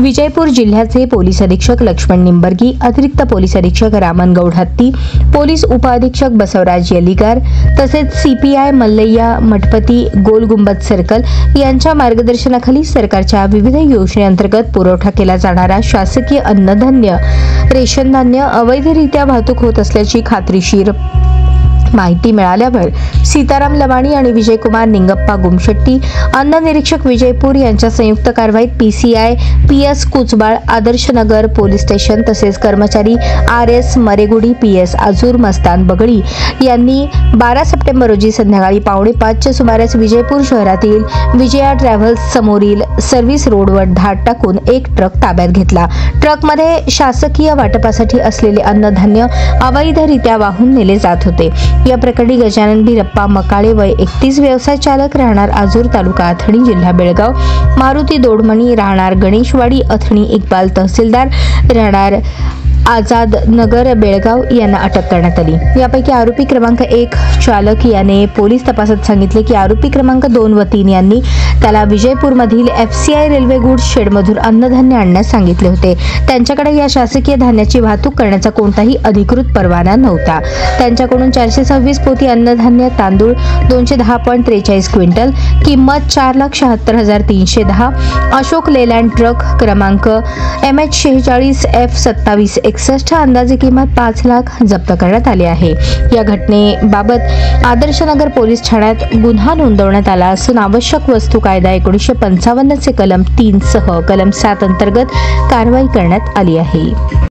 विजयपूर जिल्ह्याचे पोलीस अधीक्षक लक्ष्मण निंबर्गी, अतिरिक्त पोलीस अधीक्षक रामनगौड हत्ती, पोलीस उपअधीक्षक बसवराज यलीगार तसेच सीपीआय मल्लय्या मठपती गोल गुंबद सर्कल यांच्या मार्गदर्शनाखाली सरकारच्या विविध योजनेअंतर्गत पुरवठा केला जाणारा शासकीय अन्नधान्य, रेशन धान्य अवैधरित्या वाहतूक होत असल्याची खात्रीशीर माहिती मिळाल्यावर सीताराम लवाणी आणि विजयकुमार निंगप्पा गुमशेट्टी, अन्न निरीक्षक विजयपूर यांच्या संयुक्त कारवाईत PCI PS कुचबाळ, Adarsh Nagar police station तसेच कर्मचारी आरएस मरेगुडी, पीएस आजूर, मस्तान बगळी यांनी 12 सप्टेंबर रोजी संध्याकाळी 4:45च्या सुमारास विजयपूर शहरातील विजया ट्रॅव्हल्स समोरील सर्व्हिस रोडवर धाड टाकून एक ट्रक ताब्यात घेतला। ट्रकमध्ये शासकीय वाटपासाठी असलेले अन्नधान्य अवैधरित्या वाहून नेले जात होते। या प्रकरणी गजानन बिरप्पा मकाळे वय 31 व्यवसाय चालक राहणार आजूर तालुका अथणी जिल्हा बेळगाव, मारुती दोडमणी राहणार गणेशवाडी अथणी, इक्बाल तहसीलदार राहणार आझाद नगर बेळगाव यांना अटक करण्यात आली। यापैकी आरोपी क्रमांक 1 चालक याने पोलीस तपासात सांगितले की आरोपी क्रमांक 2 व 3 यांनी त्याला विजयपूरमधील एफसीआय रेल्वे गुड्स शेडमधून अन्नधान्य आणण्यास सांगितले होते। त्यांच्याकडे या शासकीय धान्याची वाहतूक करण्याचा कोणताही अधिकृत परवाना नव्हता। त्यांच्याकडून 426 पोती अन्नधान्य, तांदूळ 210.43 क्विंटल, किंमत 4,76,310, अशोक लेलँड ट्रक क्रमांक MH46F2761 अंदाजे किंमत 5 लाख जप्त करण्यात आले आहे। या घटनेबाबत आदर्श नगर पोलीस ठाण्यात गुन्हा नोंदवण्यात आला असून आवश्यक वस्तू कायदा 1955 चे कलम 3 सह कलम 7 अंतर्गत कारवाई करण्यात आली आहे।